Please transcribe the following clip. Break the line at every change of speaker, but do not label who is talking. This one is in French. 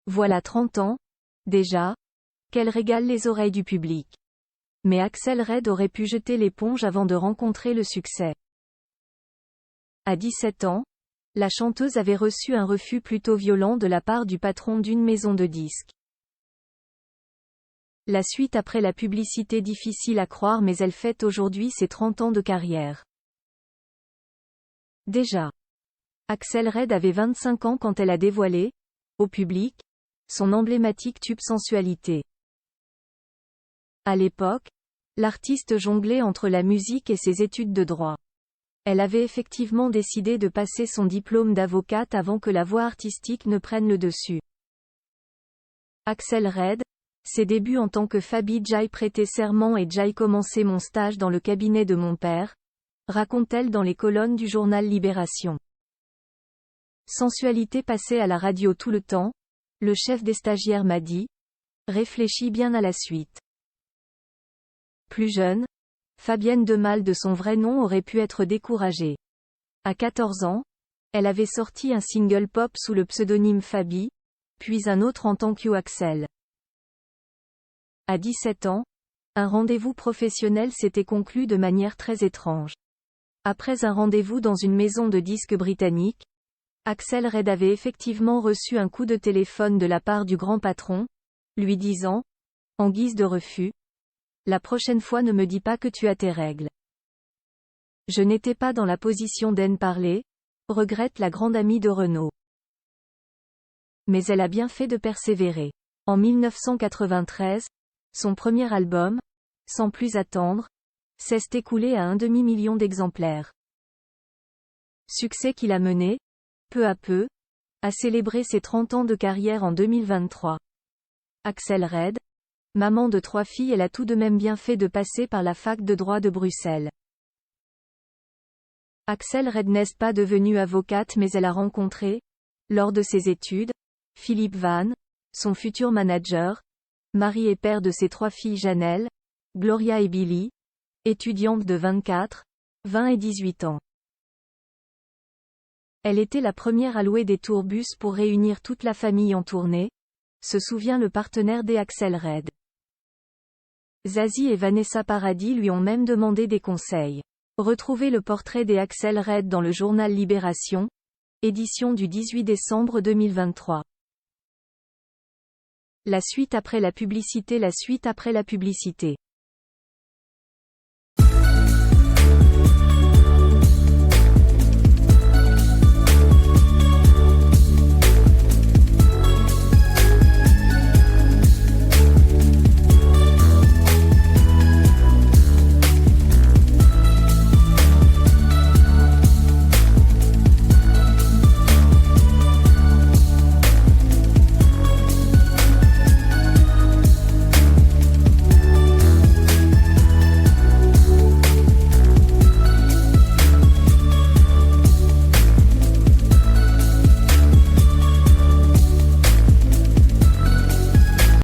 Voilà 30 ans, déjà, qu'elle régale les oreilles du public. Mais Axel Red aurait pu jeter l'éponge avant de rencontrer le succès. À 17 ans, la chanteuse avait reçu un refus plutôt violent de la part du patron d'une maison de disques. La suite après la publicité difficile à croire, mais elle fête aujourd'hui ses 30 ans de carrière. Déjà, Axel Red avait 25 ans quand elle a dévoilé, au public, son emblématique tube Sensualité. À l'époque, l'artiste jonglait entre la musique et ses études de droit. Elle avait effectivement décidé de passer son diplôme d'avocate avant que la voie artistique ne prenne le dessus. Axel Red, ses débuts en tant que Fabi J'ai prêté serment et J'ai commencé mon stage dans le cabinet de mon père, raconte-t-elle dans les colonnes du journal Libération. Sensualité passée à la radio tout le temps, le chef des stagiaires m'a dit, réfléchis bien à la suite. Plus jeune, Fabienne Demal de son vrai nom aurait pu être découragée. À 14 ans, elle avait sorti un single pop sous le pseudonyme Fabi, puis un autre en tant qu'Axel. À 17 ans, un rendez-vous professionnel s'était conclu de manière très étrange. Après un rendez-vous dans une maison de disques britannique, Axel Red avait effectivement reçu un coup de téléphone de la part du grand patron, lui disant, en guise de refus, « La prochaine fois ne me dis pas que tu as tes règles. » Je n'étais pas dans la position d'en parler, regrette la grande amie de Renaud. Mais elle a bien fait de persévérer. En 1993, son premier album, Sans plus attendre, s'est écoulé à 1,5 million d'exemplaires. Succès qui l'a mené, peu à peu, à célébrer ses 30 ans de carrière en 2023. Axel Red, maman de 3 filles, elle a tout de même bien fait de passer par la fac de droit de Bruxelles. Axel Red n'est pas devenue avocate, mais elle a rencontré, lors de ses études, Philippe Van, son futur manager, mari et père de ses 3 filles Janelle, Gloria et Billy, étudiantes de 24, 20 et 18 ans. Elle était la première à louer des tourbus pour réunir toute la famille en tournée, se souvient le partenaire d'Axel Red. Zazie et Vanessa Paradis lui ont même demandé des conseils. Retrouvez le portrait d'Axel Red dans le journal Libération, édition du 18 décembre 2023. La suite après la publicité. La suite après la publicité.